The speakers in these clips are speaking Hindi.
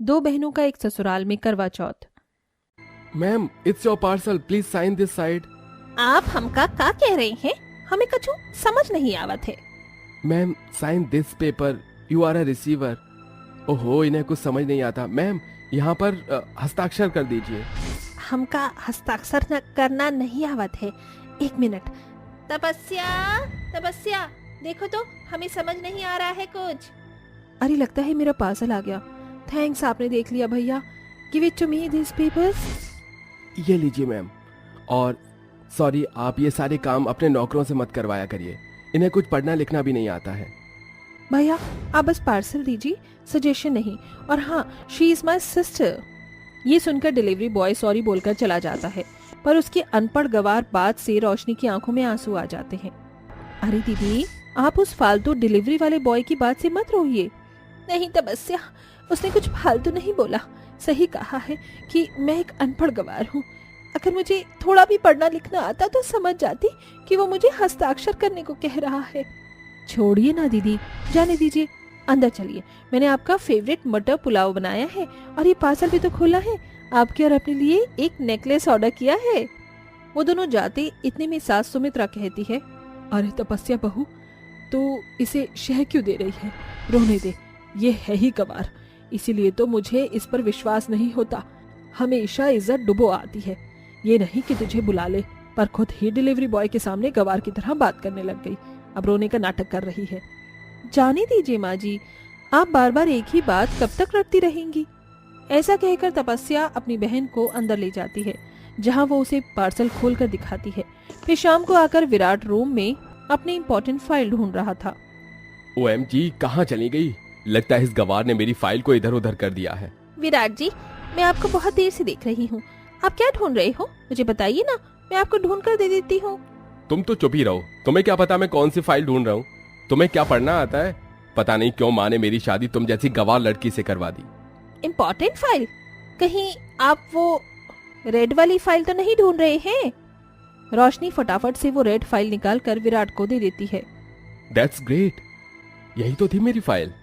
दो बहनों का एक ससुराल में Karva Chauth. Ma'am, it's your parcel, please sign this side. आप हमका का कह रहे हैं? हमें कछु समझ नहीं आवत है। Ma'am, sign this paper, you are a receiver. ओहो, इन्हें कुछ समझ नहीं आता। मैम, यहाँ पर हस्ताक्षर कर दीजिए। हमका हस्ताक्षर न करना नहीं आवत है। एक मिनट। तपस्या, तपस्या, देखो तो, हमें समझ नहीं आ रहा है कुछ। अरे लगता है मेरा पार्सल आ गया। थैंक्स, आपने देख लिया भैया। Give it to me this papers. ये लीजिए मैम। और सॉरी, आप ये सारे काम अपने नौकरों से मत करवाया करिए, इन्हें कुछ पढ़ना लिखना भी नहीं आता है। भैया आप बस पार्सल दीजिए, सजेशन नहीं। और हाँ, शी इज माई सिस्टर। ये सुनकर डिलीवरी बॉय सॉरी बोलकर चला जाता है, पर उसकी अनपढ़ गवार बात से रोशनी की आंखों में आंसू आ जाते हैं। अरे दीदी, आप उस फालतू डिलीवरी वाले बॉय की बात से मत रोइए। नहीं तपस्या, उसने कुछ फालतू नहीं बोला, सही कहा है कि मैं एक अनपढ़ गवार हूँ। अगर मुझे थोड़ा भी पढ़ना लिखना आता तो समझ जाती कि वो मुझे हस्ताक्षर करने को कह रहा है। छोड़िए ना दीदी, जाने दीजिए। अंदर चलिए, मैंने आपका फेवरेट मटर पुलाव बनाया है और ये पार्सल भी तो खोला है। आपके और अपने लिए एक नेकलेस ऑर्डर किया है। वो दोनों जाते इतने में सास सुमित्रा कहती है, अरे तपस्या बहू, तो इसे शह क्यों दे रही है? रोने दे, ये है ही गवार, इसीलिए तो मुझे इस पर विश्वास नहीं होता। हमेशा इज्जत डुबो आती है। ये नहीं कि तुझे बुला ले, पर खुद ही डिलीवरी बॉय के सामने गवार की तरह बात करने लग गई। अब रोने का नाटक कर रही है। जाने दीजिए माँ जी, आप बार बार एक ही बात कब तक रटती रहेंगी? ऐसा कहकर तपस्या अपनी बहन को अंदर ले जाती है, जहाँ वो उसे पार्सल खोलकर दिखाती है। फिर शाम को आकर विराट रूम में अपनी इम्पोर्टेंट फाइल ढूंढ रहा था। OMG, कहाँ चली गई? लगता है इस गवार ने मेरी फाइल को इधर उधर कर दिया है। विराट जी, मैं आपको बहुत देर से देख रही हूँ। आप क्या ढूंढ रहे हो? मुझे बताइए ना, मैं आपको ढूंढ कर दे देती हूँ। तुम तो चुप ही रहो। तुम्हें क्या पता मैं कौन सी फाइल ढूंढ रहा हूँ? तुम्हें क्या पढ़ना आता है? पता नहीं क्यों माँ ने मेरी शादी तुम जैसी गवार लड़की से करवा दी। Important file? कहीं आप वो रेड वाली फाइल तो नहीं ढूंढ रहे हैं? रोशनी फटाफट से वो रेड फाइल निकाल कर विराट को दे देती है। दैट्स ग्रेट, यही तो थी मेरी फाइल।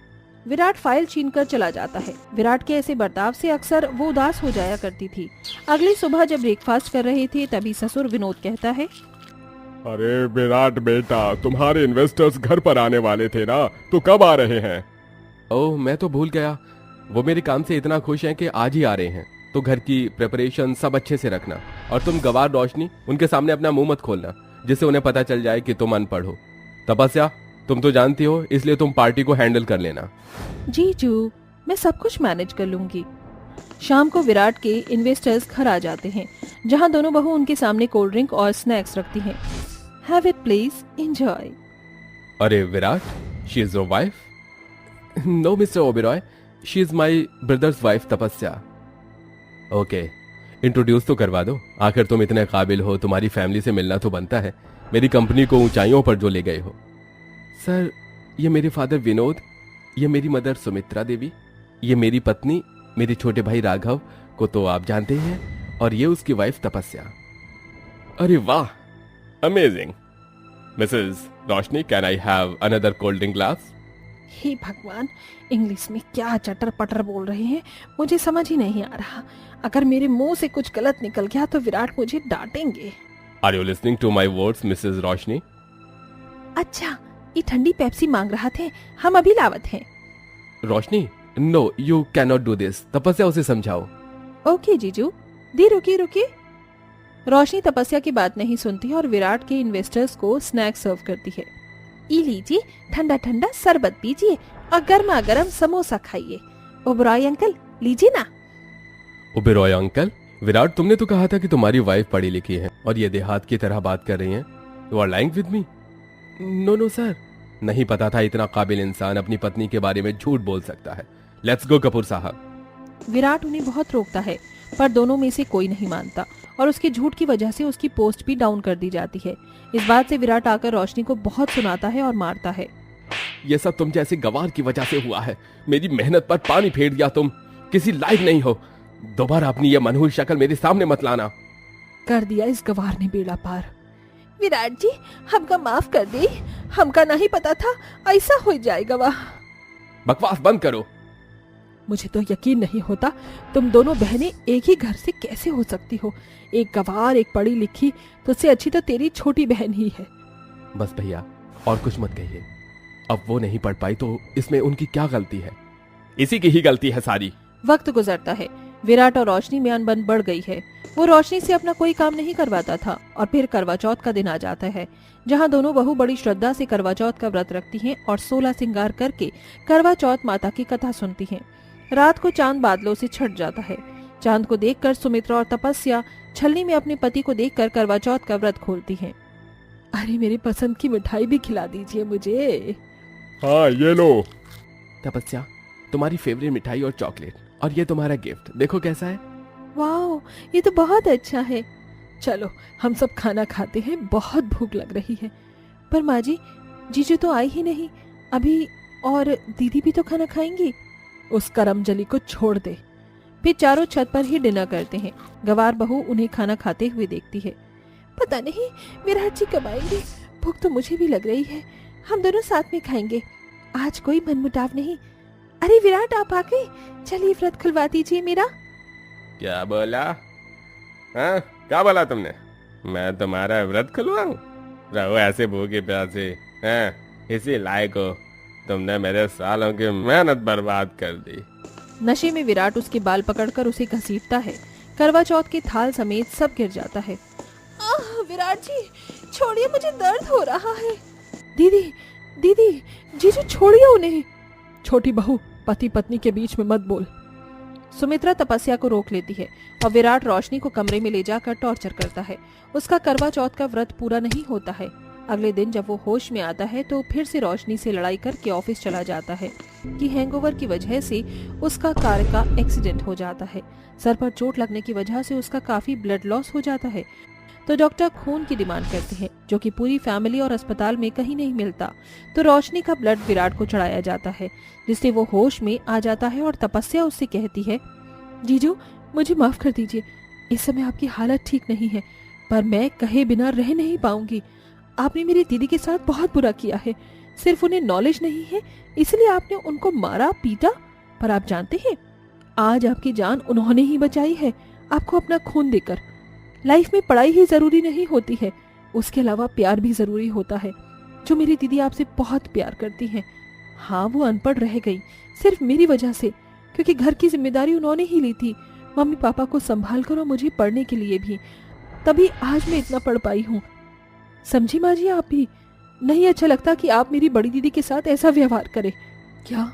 विराट फाइल छीनकर चला जाता है। विराट के ऐसे बर्ताव से अक्सर वो उदास हो जाया करती थी। अगली सुबह जब ब्रेकफास्ट कर रहे थे, तभी ससुर विनोद कहता है, अरे विराट बेटा, तुम्हारे इन्वेस्टर्स घर पर आने वाले थे ना, तो कब आ रहे हैं? ओह, मैं तो भूल गया। वो मेरे काम से इतना खुश हैं कि आज ही आ रहे हैं। तो घर की प्रिपरेशन सब अच्छे से रखना। और तुम गवार रोशनी, उनके सामने अपना मुंह मत खोलना, जिससे उन्हें पता चल जाए कि तुम अनपढ़ हो। तपस्या, तुम तो जानती हो, इसलिए तुम पार्टी को हैंडल कर लेना। जीजू, मैं सब कुछ मैनेज कर लूंगी। शाम को विराट के इन्वेस्टर्स घर आ जाते हैं, जहां दोनों बहू उनके सामने कोल्ड ड्रिंक और स्नैक्स रखती हैं। Have it please, enjoy. अरे Virat, she is your wife? No mister Oberoi, she is my brother's wife Tapasya. Okay, introduce तो करवा दो। आखिर तुम इतने काबिल हो, तुम्हारी फैमिली से मिलना तो बनता है। मेरी कंपनी को ऊंचाइयों पर जो ले गए हो। सर, ये मेरे फादर विनोद, ये मेरी मदर सुमित्रा देवी, ये मेरी पत्नी, मेरे छोटे भाई राघव को तो आप जानते हैं, और ये उसकी वाइफ तपस्या। अरे वाह, amazing. Missus Roshni, can I have another cold drink glass? हे भगवान, इंग्लिश में क्या चटर पटर बोल रहे हैं, मुझे समझ ही नहीं आ रहा। अगर मेरे मुंह से कुछ गलत निकल गया तो विराट मुझे डांटेंगे। Are you listening to my words missus Roshni? अच्छा, ये ठंडी पेप्सी मांग रहा थे, हम अभी लावत हैं। Roshni, no, you can not do this. Tapasya, उसे समझाओ। ओके जीजू, दी रुकिए रुकिए। रोशनी तपस्या की बात नहीं सुनती और विराट के इन्वेस्टर्स को स्नैक सर्व करती है। ये लीजिए, ठंडा ठंडा शरबत पीजिए और गर्मा गर्म समोसा खाइए। ओबरॉय अंकल, लीजिए ना। ओबेरॉय अंकल? विराट, तुमने तो कहा था कि तुम्हारी वाइफ पढ़ी लिखी है और ये देहात की तरह बात कर रही हैं। You are lying with me? No no sir, नहीं पता था इतना काबिल इंसान अपनी पत्नी के बारे में झूठ बोल सकता है। लेट्स गो कपूर साहब। विराट उन्हें बहुत रोकता है, पर दोनों में से कोई नहीं मानता और उसके झूठ की वजह से उसकी पोस्ट भी डाउन कर दी जाती है। इस बात से विराट आकर रोशनी को बहुत सुनाता है और मारता है। ये सब तुम जैसे गवार की वजह से हुआ है। मेरी मेहनत पर पानी फेर दिया। तुम किसी लायक नहीं हो। दोबारा अपनी ये मनहूस शक्ल मेरे सामने मत लाना। कर दिया इस गवार ने बेड़ा पार। विराट जी, हमका माफ कर दी, हमका नहीं पता था ऐसा हो जाएगा। वाह, बकवास बंद करो। मुझे तो यकीन नहीं होता तुम दोनों बहनें एक ही घर से कैसे हो सकती हो। एक गवार, एक पढ़ी लिखी, तुझसे अच्छी तो तेरी छोटी बहन ही है। बस भैया, और कुछ मत कहिए। अब वो नहीं पढ़ पाई तो इसमें उनकी क्या गलती है? इसी की ही गलती है सारी। वक्त गुजरता है, विराट और रोशनी में अनबन बढ़ गई है। वो रोशनी से अपना कोई काम नहीं करवाता था और फिर करवा चौथ का दिन आ जाता है, जहाँ दोनों बहू बड़ी श्रद्धा से करवा चौथ का व्रत रखती हैं और 16 श्रृंगार करके करवा चौथ माता की कथा सुनती हैं। रात को चांद बादलों से छट जाता है। चांद को देखकर सुमित्रा और तपस्या छलनी में अपने पति को देखकर करवा चौथ का व्रत खोलती हैं। अरे मेरी पसंद की मिठाई भी खिला दीजिए मुझे। हाँ ये लो। तपस्या, तुम्हारी फेवरेट मिठाई और चॉकलेट, और ये तुम्हारा गिफ्ट, देखो कैसा है। वाह, ये तो बहुत अच्छा है। चलो हम सब खाना खाते हैं, बहुत भूख लग रही है। पर माँ जी, जीजू तो आई ही नहीं अभी, और दीदी भी तो खाना खाएंगी। उस करमजली को छोड़ दे। फिर चारों छत पर ही डिनर करते हैं। गवार बहू उन्हें खाना खाते हुए देखती है। पता नहीं विराट जी कब आएंगे, भूख तो मुझे भी लग रही है। हम दोनों साथ में खाएंगे, आज कोई मनमुटाव नहीं। अरे विराट, आप आ गए, चलिए व्रत खुलवा दीजिए मेरा। क्या बोला? हाँ, क्या बोला तुमने? मैं तुम्हारा व्रत खुलवाऊं? रहो ऐसे भूखे प्यासे हैं, इसी लायक हो। तुमने मेरे सालों की मेहनत बर्बाद कर दी। नशे में विराट उसके बाल पकड़कर उसे घसीटता है। करवा चौथ के थाल समेत सब गिर जाता है। आह विराट जी, छोड़िए, मुझे दर्द हो रहा है। दीदी, दीदी, जीजू छोड़िए उन्हें। छोटी बहू, पति पत्नी के बीच में मत बोल। सुमित्रा तपस्या को रोक लेती है और विराट रोशनी को कमरे में ले जाकर टॉर्चर करता है। उसका करवा चौथ का व्रत पूरा नहीं होता है। अगले दिन जब वो होश में आता है तो फिर से रोशनी से लड़ाई करके ऑफिस चला जाता है कि हैंगओवर की वजह से उसका कार का एक्सीडेंट हो जाता है। सर पर चोट लगने की वजह से उसका काफी ब्लड लॉस हो जाता है। तो डॉक्टर खून की डिमांड करते हैं, जो कि पूरी फैमिली और अस्पताल में कहीं नहीं मिलता। तो रोशनी का ब्लड विराट को चढ़ाया जाता है, जिससे वो होश में आ जाता है और तपस्या उससे कहती है, जीजू मुझे माफ कर दीजिए, इस समय आपकी हालत ठीक नहीं है, पर मैं कहे बिना रह नहीं पाऊंगी। आपने मेरी दीदी के साथ बहुत बुरा किया है। सिर्फ उन्हें नॉलेज नहीं है इसलिए आपने उनको मारा पीटा, पर आप जानते हैं आज आपकी जान उन्होंने ही बचाई है, आपको अपना खून देकर। लाइफ में पढ़ाई ही जरूरी नहीं होती है, उसके अलावा प्यार भी जरूरी होता है। जो मेरी दीदी आपसे बहुत प्यार करती हैं। हाँ, वो अनपढ़ रह गई सिर्फ मेरी वजह से, क्योंकि घर की जिम्मेदारी उन्होंने ही ली थी, मम्मी पापा को संभाल कर और मुझे पढ़ने के लिए भी। तभी आज मैं इतना पढ़ पाई हूँ। समझी माँ जी, आप भी नहीं अच्छा लगता कि आप मेरी बड़ी दीदी के साथ ऐसा व्यवहार करें। क्या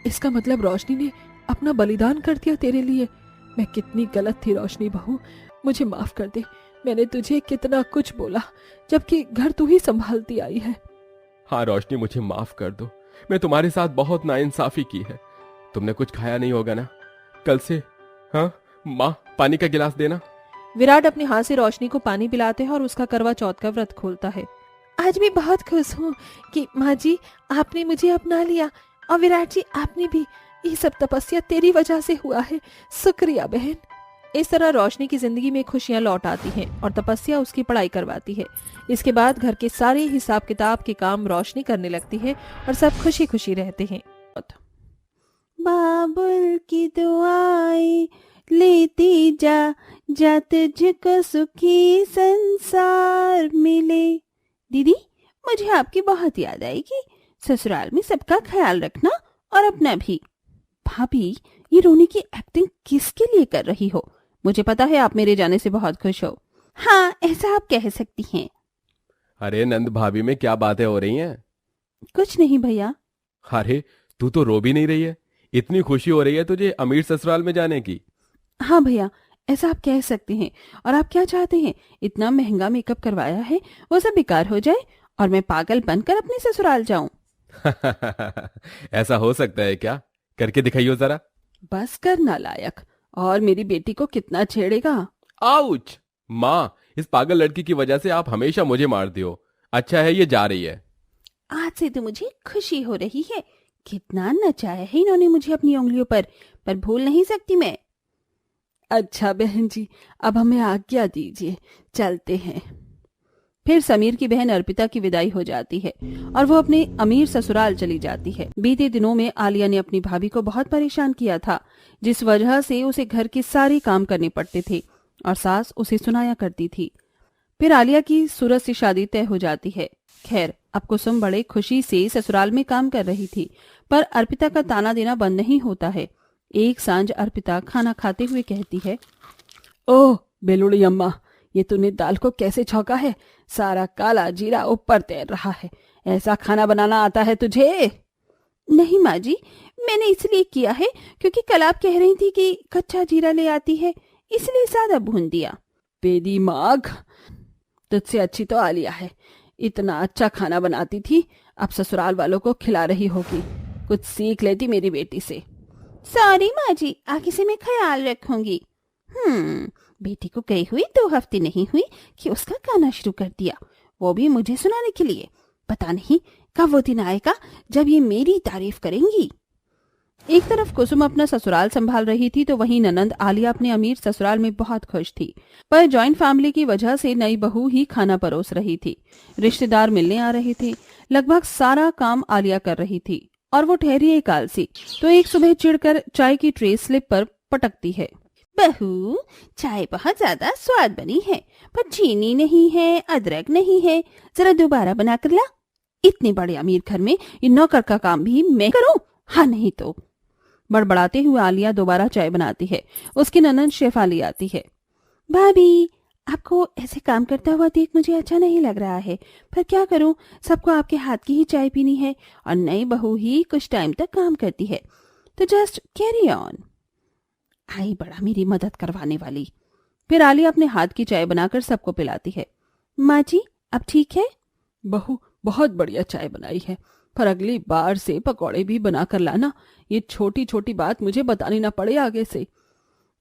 इसका मतलब रोशनी ने अपना बलिदान कर दिया तेरे लिए? मैं कितनी गलत थी रोशनी बहू, मुझे माफ कर दे। मैंने तुझे कितना कुछ बोला, जबकि घर तू ही संभालती आई है। हाँ रोशनी, मुझे माफ कर दो, मैं तुम्हारे साथ बहुत नाइंसाफी की है। तुमने कुछ खाया नहीं होगा ना कल से? हाँ माँ, पानी का गिलास देना। विराट अपने हाथ से रोशनी को पानी पिलाते हैं और उसका करवा चौथ का व्रत खोलता है। आज मैं बहुत खुश हूँ कि माँ जी आपने मुझे अपना लिया, और विराट जी आपने भी। ये सब तपस्या तेरी वजह से हुआ है, शुक्रिया बहन। इस तरह रोशनी की जिंदगी में खुशियां लौट आती हैं और तपस्या उसकी पढ़ाई करवाती है। इसके बाद घर के सारे हिसाब किताब के काम रोशनी करने लगती है और सब खुशी खुशी रहते हैं। बाबुल की दुआएं लेती जा, जा तुझको सुखी संसार मिले। दीदी, मुझे आपकी बहुत याद आएगी। ससुराल में सबका ख्याल रखना और अपना भी। भाभी, ये रोनी की एक्टिंग किसके लिए कर रही हो? मुझे पता है आप मेरे जाने से बहुत खुश हो। हाँ, ऐसा आप कह सकती हैं। अरे नंद भाभी में क्या बातें हो रही हैं? कुछ नहीं भैया। अरे तू तो रो भी नहीं रही है, इतनी खुशी हो रही है तुझे अमीर ससुराल में जाने की। हाँ भैया, ऐसा आप कह सकते हैं। और आप क्या चाहते हैं? इतना महंगा मेकअप करवाया है, वो सब बेकार हो जाए और मैं पागल बनकर अपने ससुराल जाऊं। ऐसा हो सकता है क्या? करके दिखाइयो जरा। बस कर नालायक, और मेरी बेटी को कितना छेड़ेगा। आउच! माँ, इस पागल लड़की की वजह से आप हमेशा मुझे मारती हो। अच्छा है ये जा रही है। आज से तो मुझे खुशी हो रही है। कितना नचाया है इन्होंने मुझे अपनी उंगलियों पर भूल नहीं सकती मैं। अच्छा बहन जी, अब हमें आज्ञा दीजिए, चलते हैं। फिर समीर की बहन अर्पिता की विदाई हो जाती है और वो अपने अमीर ससुराल चली जाती है। बीते दिनों में आलिया ने अपनी भाभी को बहुत परेशान किया था, जिस वजह से उसे घर के सारे काम करने पड़ते थे और सास उसे सुनाया करती थी। फिर आलिया की सूरज से शादी तय हो जाती है। खैर, अब कुसुम बड़े खुशी से ससुराल में काम कर रही थी, पर अर्पिता का ताना देना बंद नहीं होता है। एक सांझ अर्पिता खाना खाते हुए कहती है, ओह बेलुड़ी अम्मा, ये तूने दाल को कैसे छौंका है? सारा काला जीरा ऊपर तैर रहा है। ऐसा खाना बनाना आता है तुझे? नहीं माँ जी, मैंने इसलिए किया है क्योंकि कल आप कह रही थी कि कच्चा जीरा ले आती है, इसलिए ज्यादा भून दिया। बेदी माग, तुझसे अच्छी तो आलिया है। इतना अच्छा खाना बनाती थी, अब ससुराल वालों को खिला रही होगी। कुछ सीख लेती मेरी बेटी से। सॉरी माँ जी, आगे से मैं ख्याल रखूंगी। बेटी को गई हुई 2 हफ्ते नहीं हुई कि उसका गाना शुरू कर दिया, वो भी मुझे सुनाने के लिए। पता नहीं कब वो दिन आएगा जब ये मेरी तारीफ करेंगी। एक तरफ कुसुम अपना ससुराल संभाल रही थी तो वहीं ननंद आलिया अपने अमीर ससुराल में बहुत खुश थी, पर जॉइंट फैमिली की वजह से नई बहू ही खाना परोस रही थी। रिश्तेदार मिलने आ रहे थे, लगभग सारा काम आलिया कर रही थी और वो ठहरी एक आलसी, तो एक सुबह चिढ़कर चाय की ट्रे स्लिप पर पटकती है। बहू, चाय बहुत ज्यादा स्वाद बनी है, पर चीनी नहीं है, अदरक नहीं है, जरा दोबारा बना कर ला। इतने बड़े अमीर घर में ये नौकर का काम भी मैं करूं? हाँ नहीं तो। बड़बड़ाते हुए आलिया दोबारा चाय बनाती है। उसकी ननद शेफाली आती है। भाभी, आपको ऐसे काम करता हुआ देख मुझे अच्छा नहीं लग रहा है, पर क्या करूं, सबको आपके हाथ की ही चाय पीनी है और नई बहू ही कुछ टाइम तक काम करती है, तो जस्ट कैरी ऑन। आई बड़ा मेरी मदद करवाने वाली। फिर आलिया अपने हाथ की चाय बनाकर सबको पिलाती है। माँ जी, अब ठीक है? बहू, बहुत बढ़िया चाय बनाई है, पर अगली बार से पकौड़े भी बना कर लाना। ये छोटी छोटी बात मुझे बतानी ना पड़े आगे से।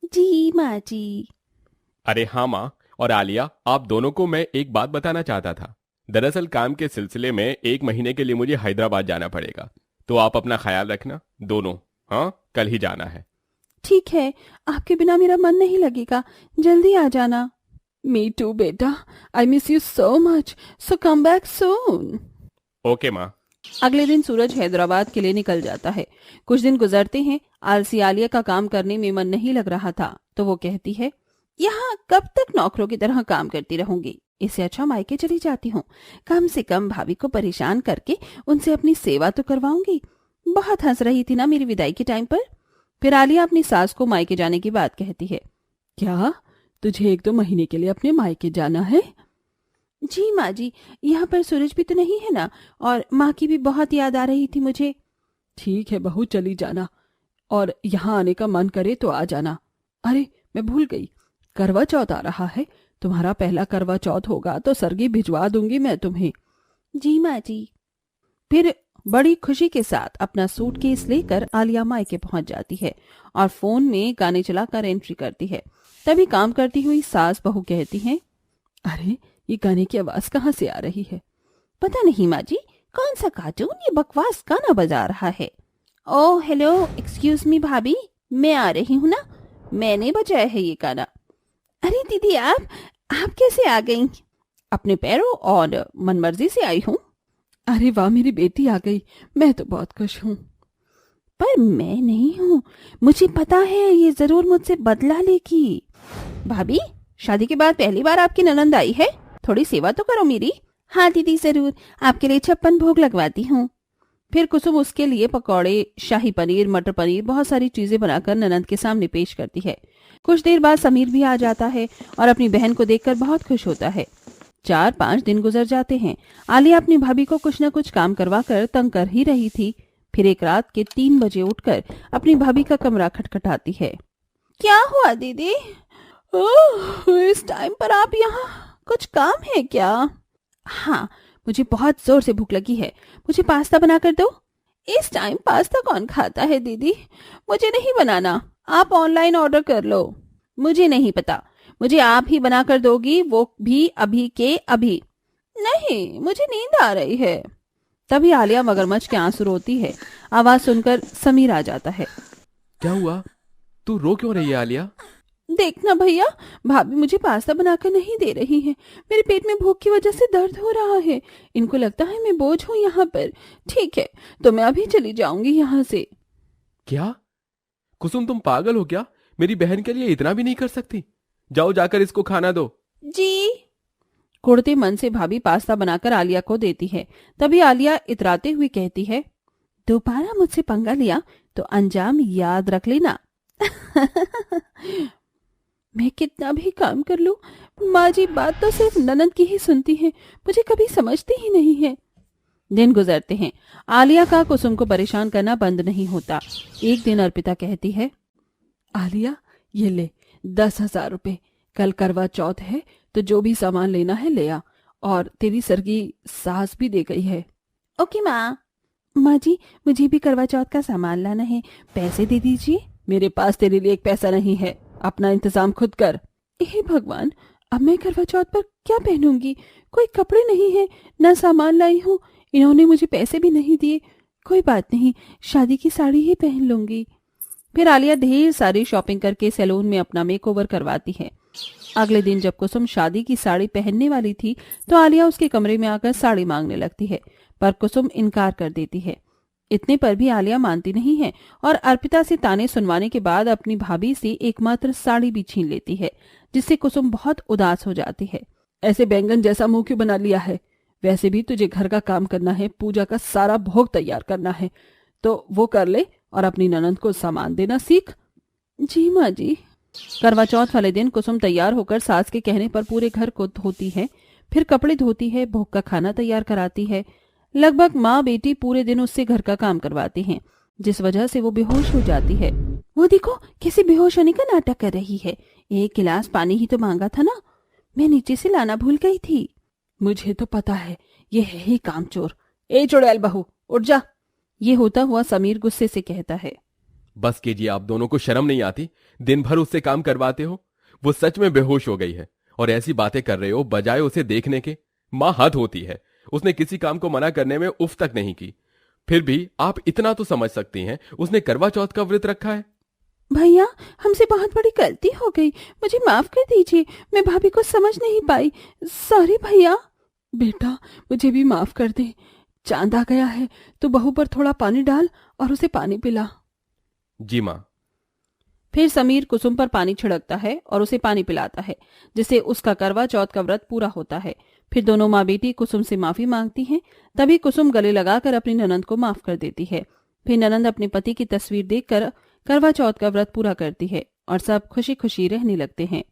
जी माँ जी। अरे हाँ माँ और आलिया, आप दोनों को मैं एक बात बताना चाहता था। दरअसल काम के सिलसिले में 1 महीने के लिए मुझे हैदराबाद जाना पड़ेगा, तो आप अपना ख्याल रखना दोनों। हाँ, कल ही जाना है। ठीक है, आपके बिना मेरा मन नहीं लगेगा, जल्दी आ जाना। मी टू बेटा, I miss you so much, so come back soon. Okay माँ। अगले दिन सूरज हैदराबाद के लिए निकल जाता है। कुछ दिन गुजरते हैं। आलसी आलिया का काम करने में मन नहीं लग रहा था, तो वो कहती है, यहाँ कब तक नौकरों की तरह काम करती रहूंगी, इससे अच्छा मायके चली जाती हूँ। कम से कम भाभी को परेशान करके उनसे अपनी सेवा तो करवाऊंगी। बहुत हंस रही थी ना मेरी विदाई के टाइम पर। फिर आलिया अपनी सास को मायके जाने की बात कहती है। क्या तुझे 1-2 महीने के लिए अपने मायके जाना है? जी माँ जी, यहाँ पर सूरज भी तो नहीं है ना, और माँ की भी बहुत याद आ रही थी मुझे। ठीक है बहू, चली जाना, और यहाँ आने का मन करे तो आ जाना। अरे मैं भूल गई, करवा चौथ आ रहा है। तुम्हारा पहला करवा चौथ होगा तो सरगी भिजवा दूंगी मैं तुम्हें। जी माँ जी। फिर बड़ी खुशी के साथ अपना सूटकेस लेकर आलिया मायके पहुंच जाती है और फोन में गाने चलाकर एंट्री करती है। तभी काम करती हुई सास बहू कहती हैं, अरे ये गाने की आवाज कहाँ से आ रही है? पता नहीं माँ जी, कौन सा कार्टून ये बकवास गाना बजा रहा है। ओह हेलो, एक्सक्यूज मी भाभी, मैं आ रही हूँ ना, मैंने बजाया है ये गाना। अरे दीदी, आप कैसे आ गई? अपने पैरों और मनमर्जी से आई हूँ। अरे वाह, मेरी बेटी आ गई, मैं तो बहुत खुश हूँ। पर मैं नहीं हूँ, मुझे पता है ये जरूर मुझसे बदला लेगी। भाभी, शादी के बाद पहली बार आपकी ननंद आई है, थोड़ी सेवा तो करो मेरी। हाँ दीदी जरूर, आपके लिए 56 भोग लगवाती हूँ। फिर कुसुम उसके लिए पकौड़े, शाही पनीर, मटर पनीर, बहुत सारी चीजें बनाकर ननंद के सामने पेश करती है। कुछ देर बाद समीर भी आ जाता है और अपनी बहन को देखकर बहुत खुश होता है। 4-5 दिन गुजर जाते हैं। आलिया अपनी भाभी को कुछ न कुछ काम करवा कर तंग कर ही रही थी। फिर एक रात के 3 बजे उठकर अपनी भाभी का कमरा खटखटाती है। क्या हुआ दीदी? इस टाइम पर आप यहाँ, कुछ काम है क्या? हाँ, मुझे बहुत जोर से भूख लगी है, मुझे पास्ता बना कर दो। इस टाइम पास्ता कौन खाता है दीदी? मुझे नहीं बनाना, आप ऑनलाइन ऑर्डर कर लो। मुझे नहीं पता, मुझे आप ही बना कर दोगी, वो भी अभी के अभी। नहीं, मुझे नींद आ रही है। तभी आलिया मगरमच्छ के आंसू रोती है। आवाज सुनकर समीर आ जाता है। क्या हुआ? तू रो क्यों रही है आलिया? देखना भैया, भाभी मुझे पास्ता बनाकर नहीं दे रही है। मेरे पेट में भूख की वजह से दर्द हो रहा है। इनको लगता है मैं बोझ हूँ यहाँ पर। ठीक है, तो मैं अभी चली जाऊंगी यहाँ से। क्या कुसुम, तुम पागल हो क्या? मेरी बहन के लिए इतना भी नहीं कर सकती? जाओ, जाकर इसको खाना दो। जी। कुड़ते मन से भाभी पास्ता बनाकर आलिया को देती है। तभी आलिया इतराते हुए कहती है, दोबारा मुझसे पंगा लिया तो अंजाम याद रख लेना। मैं कितना भी काम कर लूं, माँ जी बात तो सिर्फ ननद की ही सुनती है, मुझे कभी समझती ही नहीं है। दिन गुजरते हैं। आलिया का कुसुम को परेशान करना बंद नहीं होता। एक दिन अर्पिता कहती है, आलिया ये ले 10,000 रुपए, कल करवा चौथ है तो जो भी सामान लेना है ले आ, और तेरी सरगी सास भी दे गई है। ओके माँ। माँ जी मुझे भी करवा चौथ का सामान लाना है, पैसे दे दीजिए। मेरे पास तेरे लिए एक पैसा नहीं है, अपना इंतजाम खुद कर। हे भगवान, अब मैं करवा चौथ पर क्या पहनूंगी? कोई कपड़े नहीं है, न सामान लाई हूँ, इन्होंने मुझे पैसे भी नहीं दिए। कोई बात नहीं, शादी की साड़ी ही पहन लूंगी। फिर आलिया ढेर सारी शॉपिंग करके सैलून में अपना मेकओवर करवाती है। अगले दिन जब कुसुम शादी की साड़ी पहनने वाली थी तो आलिया उसके कमरे में आकर साड़ी मांगने लगती है, पर कुसुम इनकार कर देती है। इतने पर भी आलिया मानती नहीं है और अर्पिता से ताने सुनवाने के बाद अपनी भाभी से एकमात्र साड़ी भी छीन लेती है, जिससे कुसुम बहुत उदास हो जाती है। ऐसे बैंगन जैसा मुंह क्यों बना लिया है? वैसे भी तुझे घर का काम करना है, पूजा का सारा भोग तैयार करना है, तो वो कर ले और अपनी ननद को सामान देना सीख। जी माँ जी। करवा चौथ वाले दिन कुसुम तैयार होकर सास के कहने पर पूरे घर को धोती है, फिर कपड़े धोती है, भोग का खाना तैयार कराती है। लगभग माँ बेटी पूरे दिन उससे घर का काम करवाती हैं, जिस वजह से वो बेहोश हो जाती है। वो देखो कैसे बेहोश होने का नाटक कर रही है। एक गिलास पानी ही तो मांगा था ना, मैं नीचे से लाना भूल गई थी। मुझे तो पता है, ये है ही कामचोर। ए चुड़ैल बहू, उठ जा। ये होता हुआ समीर गुस्से से कहता है, बस कीजिए, आप दोनों को शर्म नहीं आती? दिन भर उससे काम करवाते हो, वो सच में बेहोश हो गई है और ऐसी बातें कर रहे हो बजाय उसे देखने के। माँ हद होती है, उसने किसी काम को मना करने में उफ तक नहीं की। फिर भी आप इतना तो समझ सकती हैं, उसने करवा चौथ का व्रत रखा है। भैया हमसे बहुत बड़ी गलती हो गई, मुझे माफ कर दीजिए, मैं भाभी को समझ नहीं पाई। सॉरी भैया। बेटा मुझे भी माफ कर दे। चांद आ गया है तो बहू पर थोड़ा पानी डाल और उसे पानी पिला। जी माँ। फिर समीर कुसुम पर पानी छिड़कता है और उसे पानी पिलाता है, जिससे उसका करवा चौथ का व्रत पूरा होता है। फिर दोनों माँ बेटी कुसुम से माफी मांगती हैं। तभी कुसुम गले लगाकर अपनी ननद को माफ कर देती है। फिर ननद अपने पति की तस्वीर देखकर करवा चौथ का व्रत पूरा करती है और सब खुशी खुशी रहने लगते हैं।